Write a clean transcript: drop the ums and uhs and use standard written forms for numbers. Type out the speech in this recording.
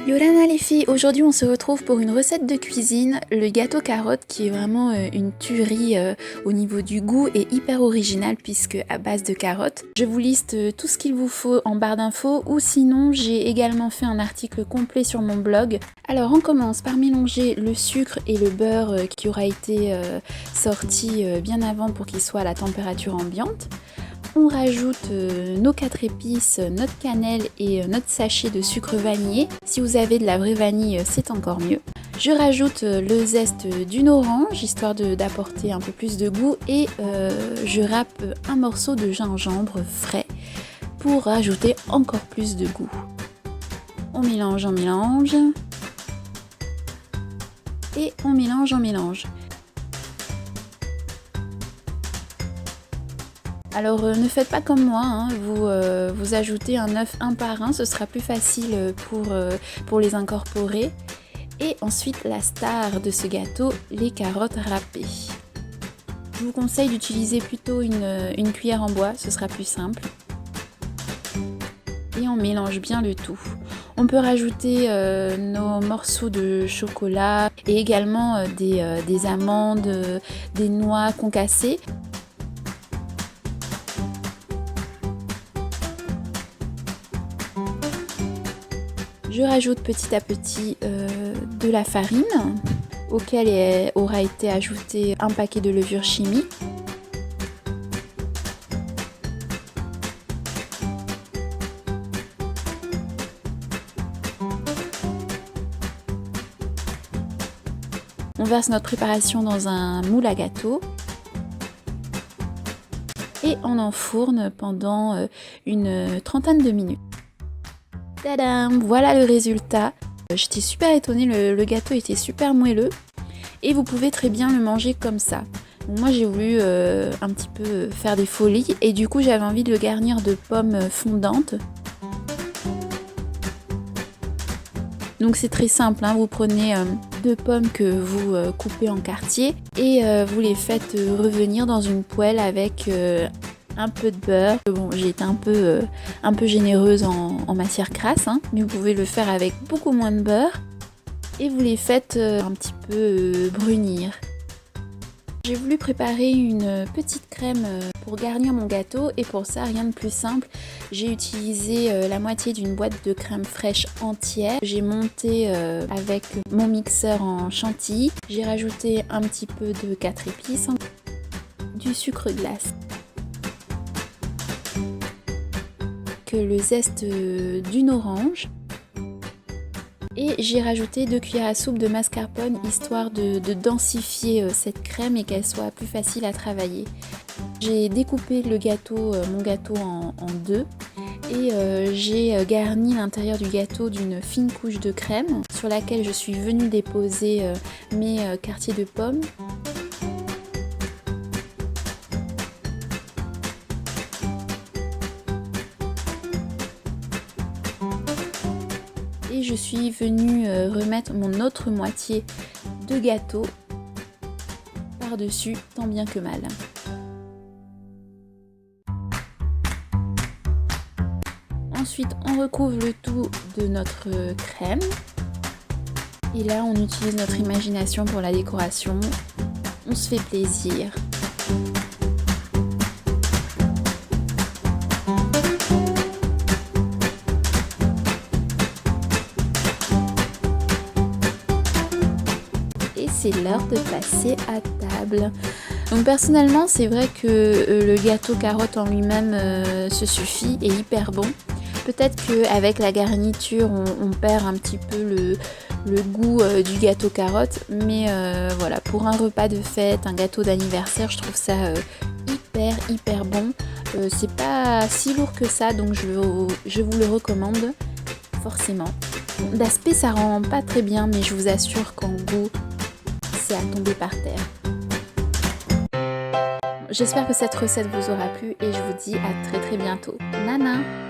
Yolana les filles, aujourd'hui on se retrouve pour une recette de cuisine, le gâteau carotte qui est vraiment une tuerie au niveau du goût et hyper original puisque à base de carottes. Je vous liste tout ce qu'il vous faut en barre d'infos ou sinon j'ai également fait un article complet sur mon blog. Alors on commence par mélanger le sucre et le beurre qui aura été sorti bien avant pour qu'il soit à la température ambiante. On rajoute nos 4 épices, notre cannelle et notre sachet de sucre vanillé. Si vous avez de la vraie vanille, c'est encore mieux. Je rajoute le zeste d'une orange, histoire d'apporter un peu plus de goût. Et je râpe un morceau de gingembre frais pour rajouter encore plus de goût. On mélange, on mélange. Et on mélange, on mélange. Alors ne faites pas comme moi, hein. Vous ajoutez un œuf un par un, ce sera plus facile pour les incorporer. Et ensuite la star de ce gâteau, les carottes râpées. Je vous conseille d'utiliser plutôt une cuillère en bois, ce sera plus simple. Et on mélange bien le tout. On peut rajouter nos morceaux de chocolat et également des amandes, des noix concassées. Je rajoute petit à petit de la farine, auquel aura été ajouté un paquet de levure chimique. On verse notre préparation dans un moule à gâteau et on enfourne pendant une trentaine de minutes. Tadam! Voilà le résultat. J'étais super étonnée, le gâteau était super moelleux et vous pouvez très bien le manger comme ça. Donc moi j'ai voulu un petit peu faire des folies et du coup j'avais envie de le garnir de pommes fondantes. Donc c'est très simple, hein. Vous prenez 2 pommes que vous coupez en quartiers et vous les faites revenir dans une poêle avec un peu de beurre. Bon, j'ai été un peu généreuse en matière grasse, hein, mais vous pouvez le faire avec beaucoup moins de beurre. Et vous les faites un petit peu brunir. J'ai voulu préparer une petite crème pour garnir mon gâteau et pour ça, rien de plus simple. J'ai utilisé la moitié d'une boîte de crème fraîche entière. J'ai monté avec mon mixeur en chantilly. J'ai rajouté un petit peu de 4 épices, du sucre glace, le zeste d'une orange et j'ai rajouté 2 cuillères à soupe de mascarpone histoire de densifier cette crème et qu'elle soit plus facile à travailler. J'ai découpé mon gâteau en deux et j'ai garni l'intérieur du gâteau d'une fine couche de crème sur laquelle je suis venue déposer mes quartiers de pommes. Et je suis venue remettre mon autre moitié de gâteau par-dessus, tant bien que mal. Ensuite, on recouvre le tout de notre crème. Et là, on utilise notre imagination pour la décoration. On se fait plaisir. C'est l'heure de passer à table. Donc personnellement c'est vrai que le gâteau carotte en lui-même se suffit et hyper bon. Peut-être qu'avec la garniture on perd un petit peu le goût du gâteau carotte, mais voilà, pour un repas de fête, un gâteau d'anniversaire, je trouve ça hyper bon. C'est pas si lourd que ça, donc je vous le recommande forcément. D'aspect ça rend pas très bien, mais je vous assure qu'en goût à tomber par terre. J'espère que cette recette vous aura plu et je vous dis à très bientôt. Nana!